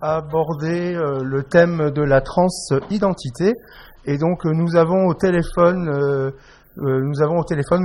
A abordé le thème de la transidentité et donc nous avons au téléphone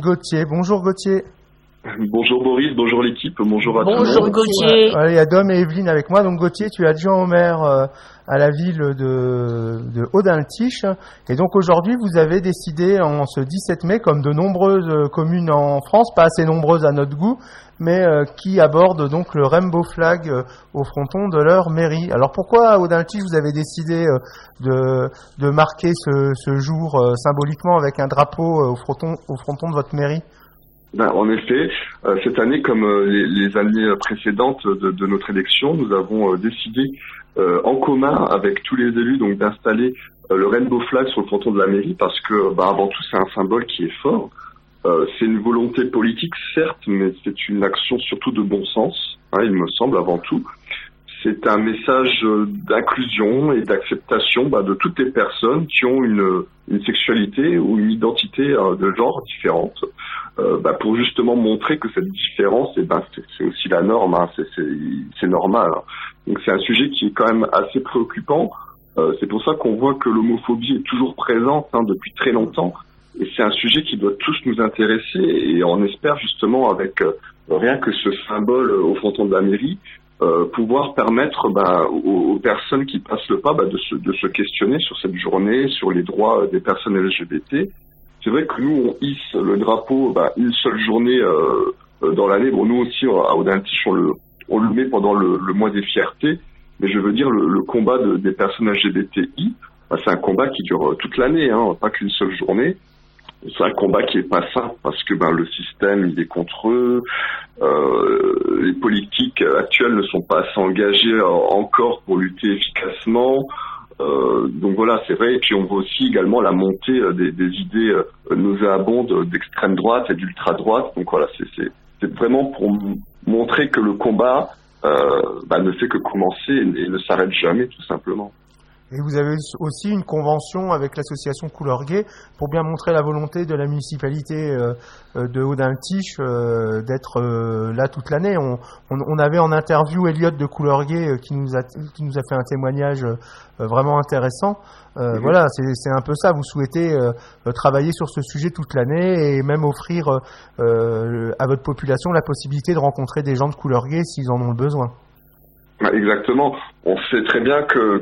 Gauthier. Bonjour Gauthier. Bonjour Boris, bonjour l'équipe, bonjour à tous. Bonjour Gauthier. Il y a Dom et Evelyne avec moi. Donc Gauthier, tu es adjoint au maire à la ville de Audun-le-Tiche. Et donc aujourd'hui, vous avez décidé en ce 17 mai, comme de nombreuses communes en France, pas assez nombreuses à notre goût, mais qui abordent donc le Rainbow Flag au fronton de leur mairie. Alors pourquoi à Audun-le-Tiche vous avez décidé de marquer ce jour symboliquement avec un drapeau au fronton de votre mairie ? En effet, cette année, comme les années précédentes de notre élection, nous avons décidé en commun avec tous les élus donc d'installer le Rainbow Flag sur le fronton de la mairie parce que avant tout c'est un symbole qui est fort. C'est une volonté politique certes, mais c'est une action surtout de bon sens, il me semble avant tout. C'est un message d'inclusion et d'acceptation de toutes les personnes qui ont une sexualité ou une identité de genre différente, pour justement montrer que cette différence, c'est aussi la norme, c'est normal. Donc c'est un sujet qui est quand même assez préoccupant. C'est pour ça qu'on voit que l'homophobie est toujours présente depuis très longtemps. Et c'est un sujet qui doit tous nous intéresser. Et on espère justement avec rien que ce symbole au fronton de la mairie, pouvoir permettre aux personnes qui passent le pas de se questionner sur cette journée, sur les droits des personnes LGBT. C'est vrai que nous, on hisse le drapeau une seule journée dans l'année. Bon, nous aussi, à Audun-le-Tiche, on le met pendant le mois des fiertés. Mais je veux dire, le combat des personnes LGBTI, c'est un combat qui dure toute l'année, pas qu'une seule journée. C'est un combat qui est pas simple parce que le système il est contre eux, les politiques actuelles ne sont pas assez engagées encore pour lutter efficacement. Donc voilà, c'est vrai. Et puis on voit aussi également la montée des idées nauséabondes d'extrême droite et d'ultra droite. Donc voilà, c'est vraiment pour montrer que le combat ne fait que commencer et ne s'arrête jamais tout simplement. Et vous avez aussi une convention avec l'association Couleur Gay pour bien montrer la volonté de la municipalité de Audun-le-Tiche d'être là toute l'année. On avait en interview Elliot de Couleur Gay qui nous a fait un témoignage vraiment intéressant. Voilà, c'est un peu ça. Vous souhaitez travailler sur ce sujet toute l'année et même offrir à votre population la possibilité de rencontrer des gens de Couleur Gay s'ils en ont le besoin. Exactement. On sait très bien que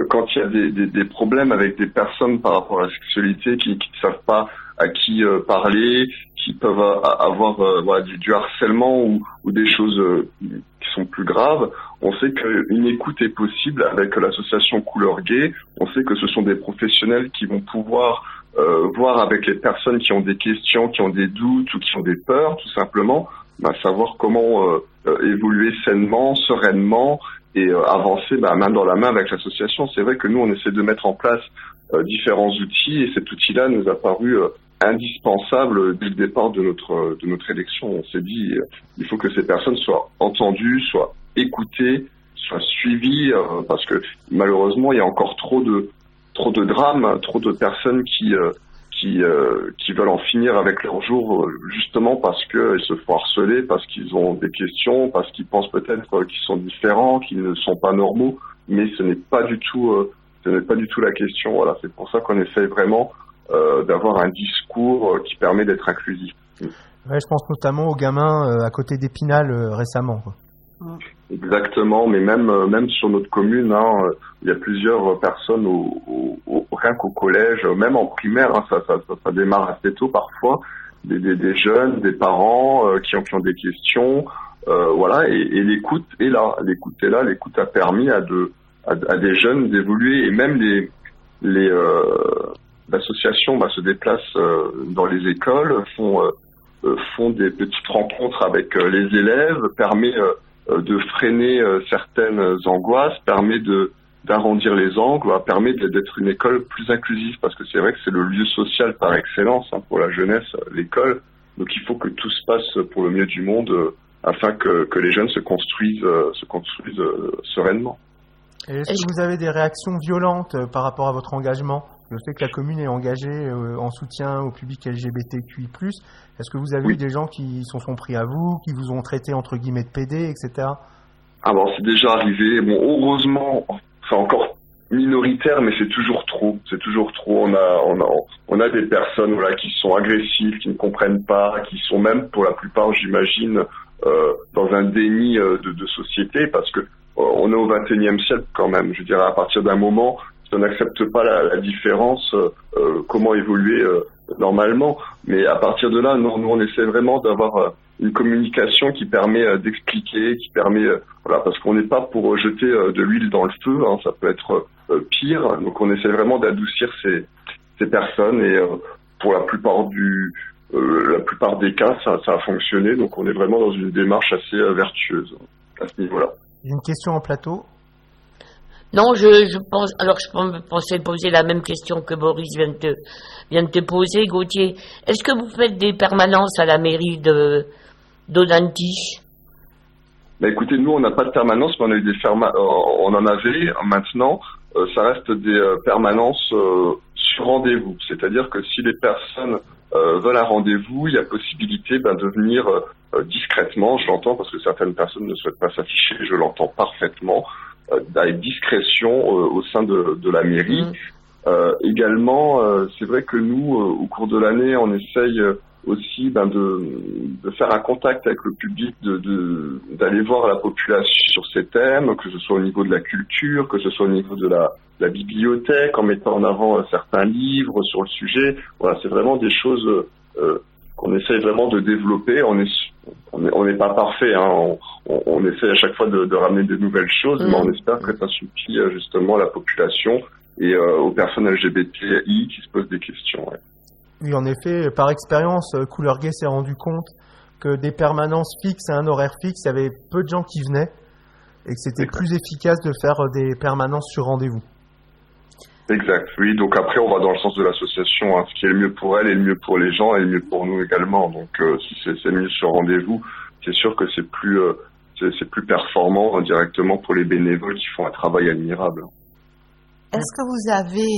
quand il y a des problèmes avec des personnes par rapport à la sexualité qui ne savent pas à qui parler, qui peuvent avoir du harcèlement ou des choses qui sont plus graves, on sait qu'une écoute est possible avec l'association Couleur Gay. On sait que ce sont des professionnels qui vont pouvoir voir avec les personnes qui ont des questions, qui ont des doutes ou qui ont des peurs, tout simplement, savoir comment évoluer sainement, sereinement et avancer main dans la main avec l'association. C'est vrai que nous, on essaie de mettre en place différents outils et cet outil-là nous a paru indispensable dès le départ de notre élection. On s'est dit il faut que ces personnes soient entendues, soient écoutées, soient suivies parce que malheureusement, il y a encore trop de drames, trop de personnes qui veulent en finir avec leur jour justement parce qu'ils se font harceler, parce qu'ils ont des questions, parce qu'ils pensent peut-être qu'ils sont différents, qu'ils ne sont pas normaux, mais ce n'est pas du tout la question. Voilà, c'est pour ça qu'on essaie vraiment d'avoir un discours qui permet d'être inclusif. Ouais, je pense notamment aux gamins à côté d'Épinal récemment, quoi. Exactement, mais même sur notre commune, il y a plusieurs personnes rien qu'au collège, même en primaire, ça démarre assez tôt parfois, des jeunes, des parents qui ont des questions, voilà, et l'écoute est là, l'écoute a permis à des jeunes d'évoluer et même l'association se déplace dans les écoles, font des petites rencontres avec les élèves, permet de freiner certaines angoisses, permet d'arrondir les angles, permet d'être une école plus inclusive parce que c'est vrai que c'est le lieu social par excellence pour la jeunesse, l'école. Donc il faut que tout se passe pour le mieux du monde afin que les jeunes se construisent sereinement. Et est-ce que vous avez des réactions violentes par rapport à votre engagement ? Je sais que la commune est engagée en soutien au public LGBTQI+. Est-ce que vous avez eu des gens qui sont pris à vous, qui vous ont traité entre guillemets de PD, etc. Alors c'est déjà arrivé. Bon, heureusement, c'est encore minoritaire, mais c'est toujours trop. C'est toujours trop. On a des personnes qui sont agressives, qui ne comprennent pas, qui sont même pour la plupart, j'imagine, dans un déni de société, parce que on est au XXIe siècle quand même. Je dirais à partir d'un moment, si on n'accepte pas la différence, comment évoluer normalement. Mais à partir de là, nous on essaie vraiment d'avoir une communication qui permet d'expliquer, qui permet parce qu'on n'est pas pour jeter de l'huile dans le feu, hein, ça peut être pire. Donc on essaie vraiment d'adoucir ces personnes et pour la plupart des cas, ça a fonctionné. Donc on est vraiment dans une démarche assez vertueuse à ce niveau-là. Une question en plateau. Non, je pensais poser la même question que Boris vient de te poser, Gauthier. Est-ce que vous faites des permanences à la mairie d'Audun-Tiche? Écoutez, nous on n'a pas de permanence, mais on en avait. Maintenant, ça reste des permanences sur rendez-vous. C'est-à-dire que si les personnes veulent un rendez-vous, il y a possibilité de venir discrètement. Je l'entends parce que certaines personnes ne souhaitent pas s'afficher. Je l'entends parfaitement. Avec discrétion au sein de la mairie. Également, c'est vrai que nous, au cours de l'année, on essaye aussi de faire un contact avec le public, d'aller voir la population sur ces thèmes, que ce soit au niveau de la culture, que ce soit au niveau de la bibliothèque, en mettant en avant certains livres sur le sujet. Voilà, c'est vraiment des choses qu'on essaye vraiment de développer. On n'est pas parfait, hein. On essaie à chaque fois de ramener de nouvelles choses, mais on espère que ça suffit justement à la population et aux personnes LGBTI qui se posent des questions. Ouais. Oui, en effet, par expérience, Couleur Gay s'est rendu compte que des permanences fixes à un horaire fixe, il y avait peu de gens qui venaient et que c'était plus efficace de faire des permanences sur rendez-vous. Exact, oui. Donc après, on va dans le sens de l'association. Hein. Ce qui est le mieux pour elle est le mieux pour les gens et le mieux pour nous également. Donc si c'est mieux sur rendez-vous, c'est sûr que c'est plus performant directement pour les bénévoles qui font un travail admirable. Est-ce que vous avez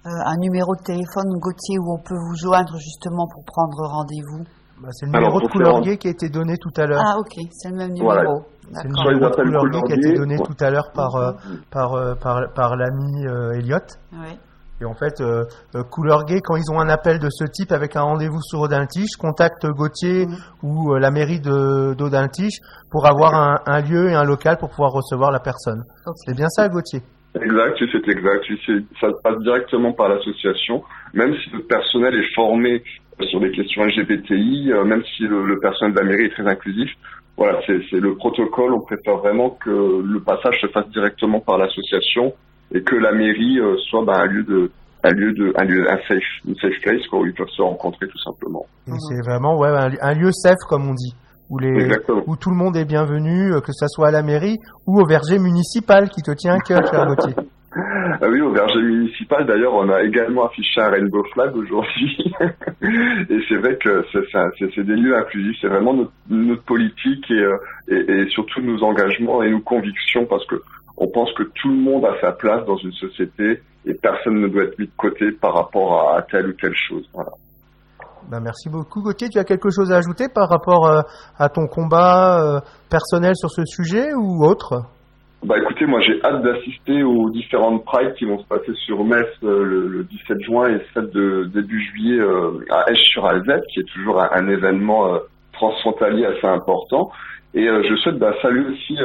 un numéro de téléphone, Gauthier, où on peut vous joindre justement pour prendre rendez-vous? C'est le numéro de Couleur Gay qui a été donné tout à l'heure. Ah ok, c'est le même numéro. Voilà. C'est le numéro de Couleur Gay qui a été donné tout à l'heure par l'ami Elliot. Oui. Et en fait, Couleur Gay, quand ils ont un appel de ce type avec un rendez-vous sur Audun-Tiche, contacte Gauthier ou la mairie d'Audun-Tiche pour avoir un lieu et un local pour pouvoir recevoir la personne. Okay. C'est bien ça, Gauthier? Exact, c'est exact. Ça passe directement par l'association. Même si le personnel est formé sur des questions LGBTI, même si le personnel de la mairie est très inclusif, voilà, c'est le protocole. On préfère vraiment que le passage se fasse directement par l'association et que la mairie soit un safe place où ils peuvent se rencontrer tout simplement. Et c'est vraiment un lieu safe comme on dit, où tout le monde est bienvenu, que ce soit à la mairie ou au verger municipal qui te tient à cœur, cher Gauthier. Ah oui, au verger municipal, d'ailleurs, on a également affiché un rainbow flag aujourd'hui. Et c'est vrai que c'est des lieux inclusifs. C'est vraiment notre politique et surtout nos engagements et nos convictions, parce que on pense que tout le monde a sa place dans une société et personne ne doit être mis de côté par rapport à telle ou telle chose. Voilà. Merci beaucoup, Gauthier. Tu as quelque chose à ajouter par rapport à ton combat personnel sur ce sujet ou autre? Écoutez, moi j'ai hâte d'assister aux différentes prides qui vont se passer sur Metz le 17 juin et celle de début juillet à Esch-sur-Alzette, qui est toujours un événement transfrontalier assez important. Et je souhaite saluer aussi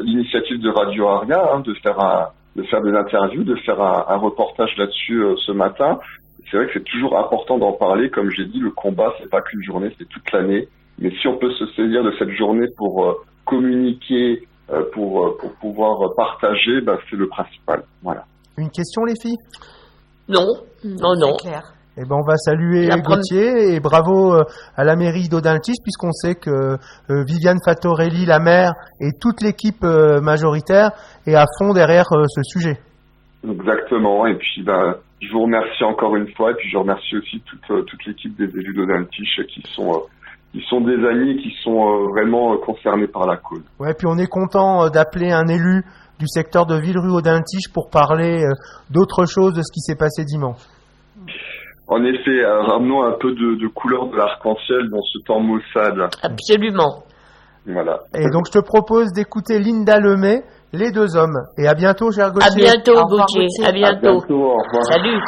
l'initiative de Radio Aria, de faire des interviews, de faire un reportage là-dessus ce matin. C'est vrai que c'est toujours important d'en parler. Comme j'ai dit, le combat, c'est pas qu'une journée, c'est toute l'année. Mais si on peut se saisir de cette journée pour communiquer, pour pouvoir partager, c'est le principal. Voilà. Une question, les filles? Non. C'est clair. On va saluer Gauthier et bravo à la mairie d'Audun-Tiche, puisqu'on sait que Viviane Fattorelli, la maire, et toute l'équipe majoritaire est à fond derrière ce sujet. Exactement. Et puis, je vous remercie encore une fois, et puis je remercie aussi toute l'équipe des élus d'Audun-Tiche qui sont des amis, qui sont vraiment concernés par la cause. Ouais, puis on est content d'appeler un élu du secteur de Villerue-Audin-Tiche pour parler d'autre chose de ce qui s'est passé dimanche. En effet, ramenons un peu de couleur de l'arc-en-ciel dans ce temps maussade. Absolument. Voilà. Et donc, je te propose d'écouter Linda Lemay, Les deux hommes. Et à bientôt, cher Gauthier. À bientôt, Au revoir, Gauthier. Gauthier. À bientôt. À bientôt, au revoir. Salut.